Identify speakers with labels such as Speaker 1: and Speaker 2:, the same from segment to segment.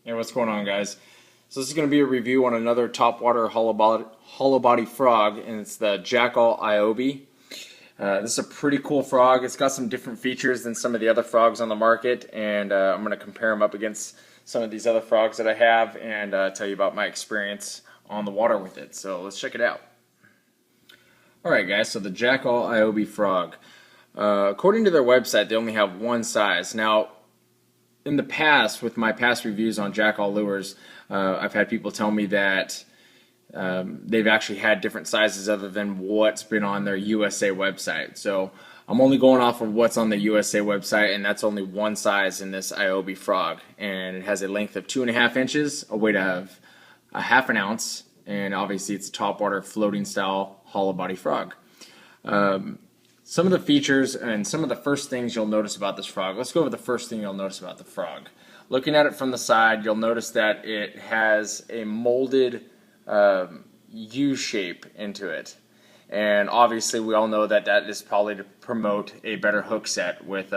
Speaker 1: Hey, what's going on, guys? So this is going to be a review on another topwater hollow body frog, and it's the Jackall Iobee. This is a pretty cool frog. It's got some different features than some of the other frogs on the market, and I'm going to compare them up against some of these other frogs that I have and tell you about my experience on the water with it. So let's check it out. Alright guys, so the Jackall Iobee frog. According to their website, they only have one size. Now, in the past, with my past reviews on Jackall lures, I've had people tell me that they've actually had different sizes other than what's been on their USA website. So I'm only going off of what's on the USA website, and that's only one size in this Iobee frog. And it has a length of 2.5 inches, a weight of a half an ounce, and obviously it's a topwater floating style hollow body frog. Some of the features and some of the first things you'll notice about this frog. Let's go over the first thing you'll notice about the frog. Looking at it from the side, you'll notice that it has a molded U shape into it. And obviously we all know that that is probably to promote a better hook set with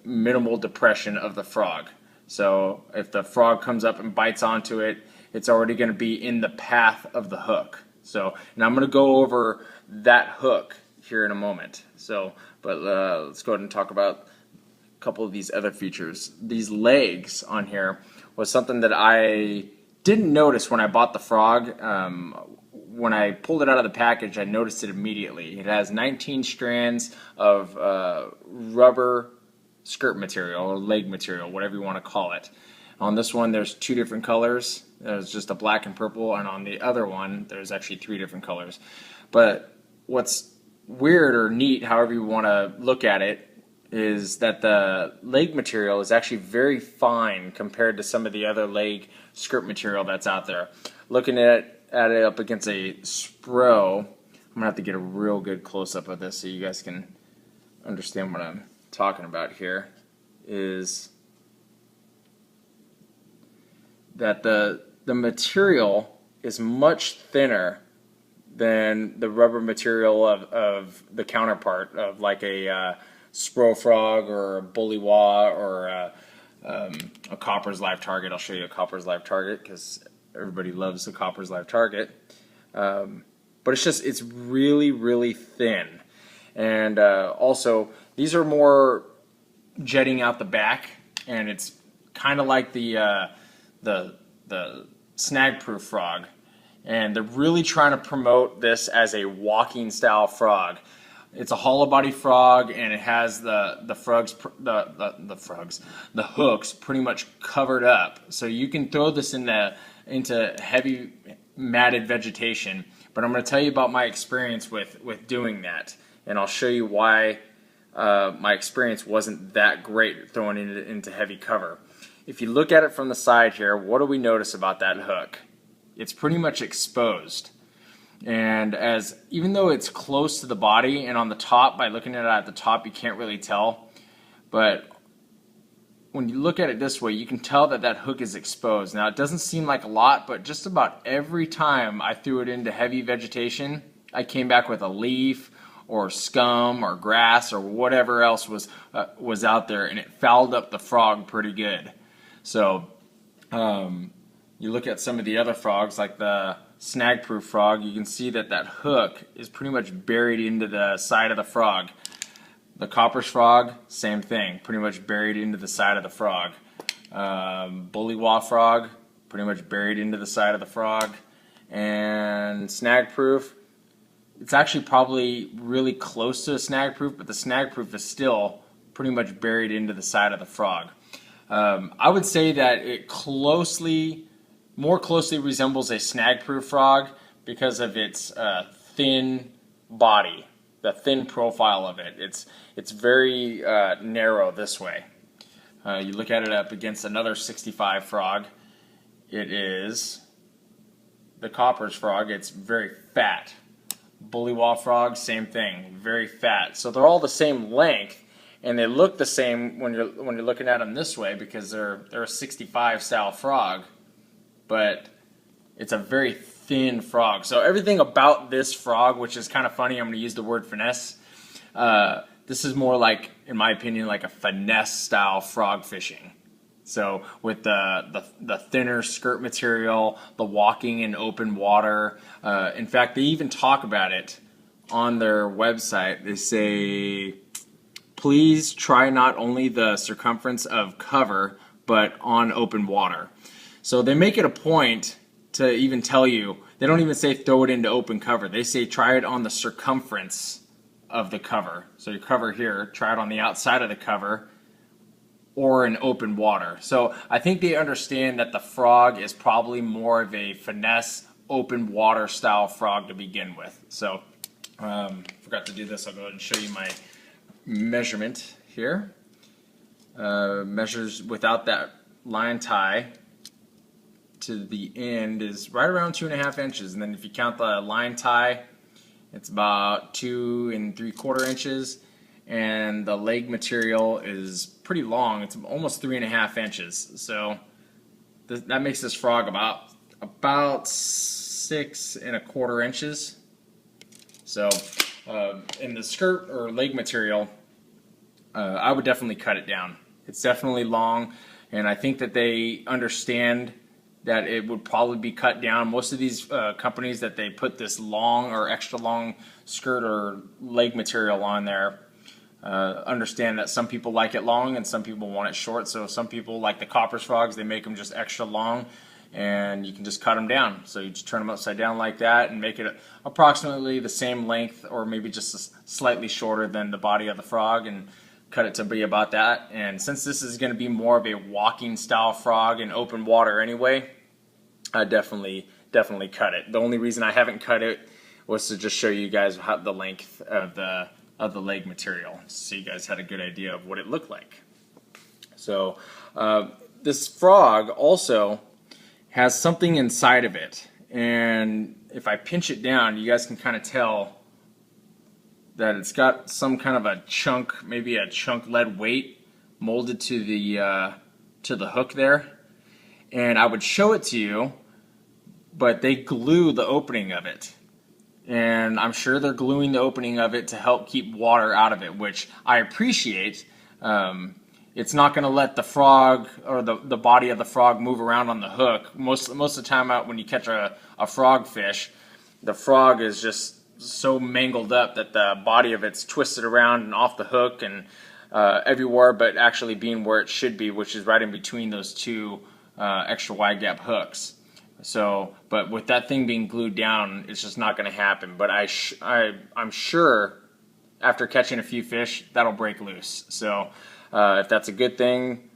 Speaker 1: minimal depression of the frog. So if the frog comes up and bites onto it, it's already going to be in the path of the hook. So now I'm going to go over that hook here in a moment. But let's go ahead and talk about a couple of these other features. These legs on here was something that I didn't notice when I bought the frog. When I pulled it out of the package, I noticed it immediately. It has 19 strands of rubber skirt material or leg material, whatever you want to call it. On this one, there's 2 different colors. There's just a black and purple, and on the other one, there's actually 3 different colors. But what's weird or neat, however you want to look at it, is that the leg material is actually very fine compared to some of the other leg skirt material that's out there. Looking at it up against a Spro, I'm gonna have to get a real good close-up of this so you guys can understand what I'm talking about here, is that the material is much thinner than the rubber material of the counterpart of like a Spro frog or a Bullywa or a Copper's Live Target. I'll show you a Copper's Live Target because everybody loves the Copper's Live Target. But it's really, really thin. And also, these are more jetting out the back, and it's kind of like the snag-proof frog. And they're really trying to promote this as a walking style frog. It's a hollow body frog, and it has the hooks pretty much covered up, so you can throw this into heavy matted vegetation. But I'm going to tell you about my experience with doing that, and I'll show you why my experience wasn't that great throwing it into heavy cover. If you look at it from the side here, what do we notice about that hook? It's pretty much exposed. And even though it's close to the body, and on the top, by looking at it at the top, you can't really tell. But when you look at it this way, you can tell that that hook is exposed. Now, it doesn't seem like a lot, but just about every time I threw it into heavy vegetation, I came back with a leaf or scum or grass or whatever else was out there, and it fouled up the frog pretty good. So you look at some of the other frogs, like the snag-proof frog, you can see that that hook is pretty much buried into the side of the frog. The Copper's frog, same thing, pretty much buried into the side of the frog. Bullywa frog, pretty much buried into the side of the frog. And snag-proof, it's actually probably really close to a snag-proof, but the snag-proof is still pretty much buried into the side of the frog. I would say that it more closely resembles a snag-proof frog because of its thin body, the thin profile of it. It's very narrow this way. You look at it up against another 65 frog. It is the Copper's frog. It's very fat. Bullywa frog, same thing, very fat. So they're all the same length, and they look the same when you're looking at them this way because they're a 65 style frog. But it's a very thin frog. So everything about this frog, which is kind of funny, I'm going to use the word finesse. This is more like, in my opinion, like a finesse style frog fishing. So with the thinner skirt material, the walking in open water, in fact, they even talk about it on their website. They say, please try not only the circumference of cover, but on open water. So they make it a point to even tell you, they don't even say throw it into open cover. They say try it on the circumference of the cover. So your cover here, try it on the outside of the cover or in open water. So I think they understand that the frog is probably more of a finesse open water style frog to begin with. So forgot to do this. I'll go ahead and show you my measurement here. Measures without that line tie to the end is right around 2.5 inches, and then if you count the line tie, it's about 2 3/4 inches, and the leg material is pretty long. It's almost 3.5 inches. So that makes this frog about 6 1/4 inches. So in the skirt or leg material, I would definitely cut it down. It's definitely long, and I think that they understand that it would probably be cut down. Most of these companies that they put this long or extra long skirt or leg material on there understand that some people like it long and some people want it short. So some people, like the Copper's frogs, they make them just extra long, and you can just cut them down. So you just turn them upside down like that and make it approximately the same length, or maybe just slightly shorter than the body of the frog, and cut it to be about that. And since this is going to be more of a walking style frog in open water anyway, I definitely cut it. The only reason I haven't cut it was to just show you guys how the length of the leg material, so you guys had a good idea of what it looked like. So this frog also has something inside of it, and if I pinch it down, you guys can kind of tell that it's got some kind of a chunk, maybe a chunk lead weight molded to the hook there. And I would show it to you, but they glue the opening of it. And I'm sure they're gluing the opening of it to help keep water out of it, which I appreciate. It's not going to let the frog or the body of the frog move around on the hook. Most of the time out when you catch a frog fish, the frog is just so mangled up that the body of it's twisted around and off the hook and everywhere, but actually being where it should be, which is right in between those two extra wide gap hooks. So, but with that thing being glued down, it's just not going to happen. But I'm sure after catching a few fish, that'll break loose. So if that's a good thing,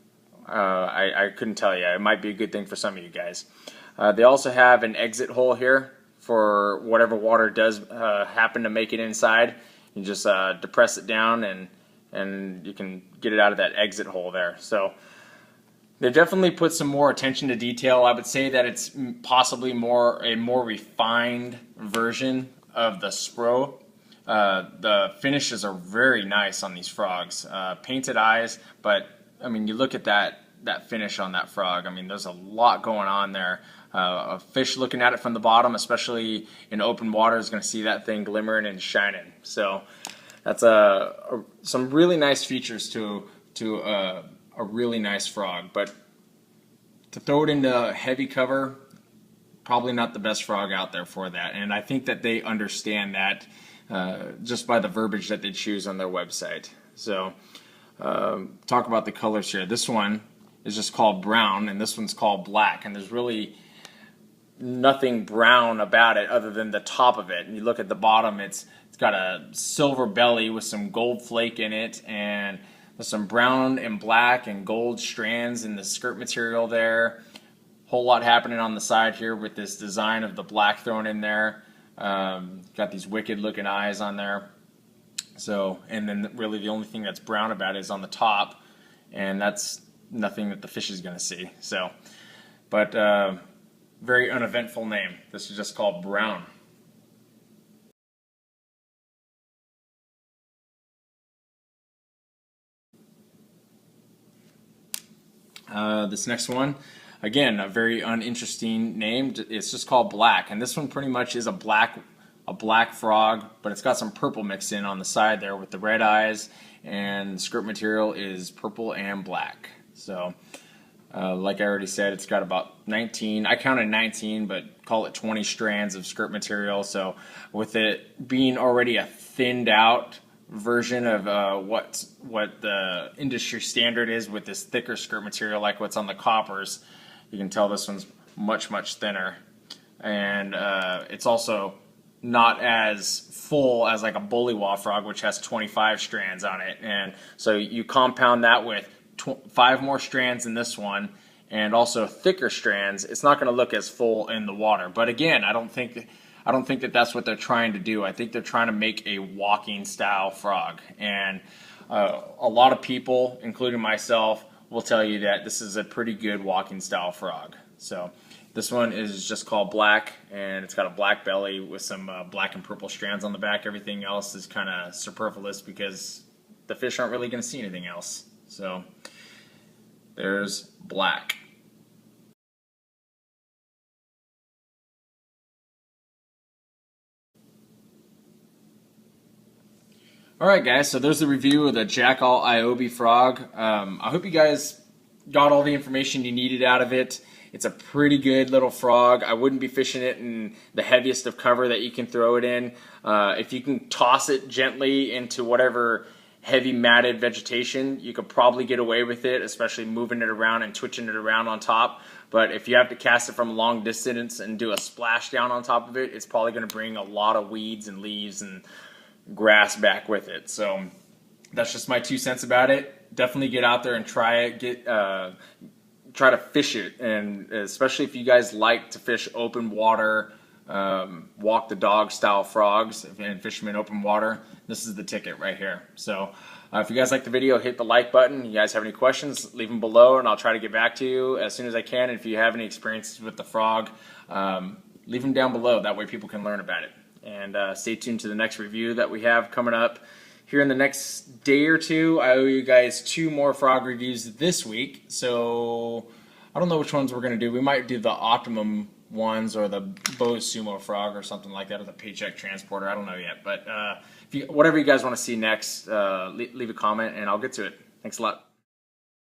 Speaker 1: I couldn't tell you. It might be a good thing for some of you guys. They also have an exit hole here for whatever water does happen to make it inside. You just depress it down, and you can get it out of that exit hole there. So they definitely put some more attention to detail. I would say that it's possibly a more refined version of the Spro. The finishes are very nice on these frogs. Painted eyes, but I mean, you look at that finish on that frog. I mean, there's a lot going on there. A fish looking at it from the bottom, especially in open water, is going to see that thing glimmering and shining. So that's some really nice features to a really nice frog. But to throw it into heavy cover, probably not the best frog out there for that. And I think that they understand that just by the verbiage that they choose on their website. So talk about the colors here. This one is just called brown, and this one's called black. And there's really nothing brown about it other than the top of it. And you look at the bottom, it's got a silver belly with some gold flake in it, and there's some brown and black and gold strands in the skirt material there. Whole lot happening on the side here with this design of the black thrown in there. Got these wicked looking eyes on there. So, and then really the only thing that's brown about it is on the top, and that's nothing that the fish is going to see. So, but very uneventful name. This is just called brown. This next one, again, a very uninteresting name. It's just called black, and this one pretty much is a black frog, but it's got some purple mixed in on the side there with the red eyes, and the skirt material is purple and black. So Like I already said, it's got about 19, I counted 19, but call it 20 strands of skirt material. So with it being already a thinned out version of what the industry standard is with this thicker skirt material like what's on the coppers, you can tell this one's much thinner. And it's also not as full as like a bullywah frog, which has 25 strands on it. And so you compound that with 5 more strands in this one, and also thicker strands, it's not going to look as full in the water. But again, I don't think that that's what they're trying to do. I think they're trying to make a walking style frog. And a lot of people, including myself, will tell you that this is a pretty good walking style frog. So this one is just called black, and it's got a black belly with some black and purple strands on the back. Everything else is kind of superfluous because the fish aren't really going to see anything else. So there's black. Alright guys, so there's the review of the Jackall Iobee frog. I hope you guys got all the information you needed out of it. It's a pretty good little frog. I wouldn't be fishing it in the heaviest of cover that you can throw it in. If you can toss it gently into whatever heavy matted vegetation, you could probably get away with it, especially moving it around and twitching it around on top. But if you have to cast it from a long distance and do a splash down on top of it, it's probably going to bring a lot of weeds and leaves and grass back with it. So that's just my 2 cents about it. Definitely get out there and try it. Try to fish it, and especially if you guys like to fish open water, walk the dog style frogs and fish them in open water, this is the ticket right here. So if you guys like the video, hit the like button. You guys have any questions, leave them below and I'll try to get back to you as soon as I can. And if you have any experiences with the frog, leave them down below. That way people can learn about it. And stay tuned to the next review that we have coming up here in the next day or two. I owe you guys 2 more frog reviews this week, so I don't know which ones we're going to do. We might do the Optimum ones or the Bose Sumo frog or something like that, or the Paycheck Transporter. I don't know yet, but whatever you guys want to see next, leave a comment and I'll get to it. Thanks a lot.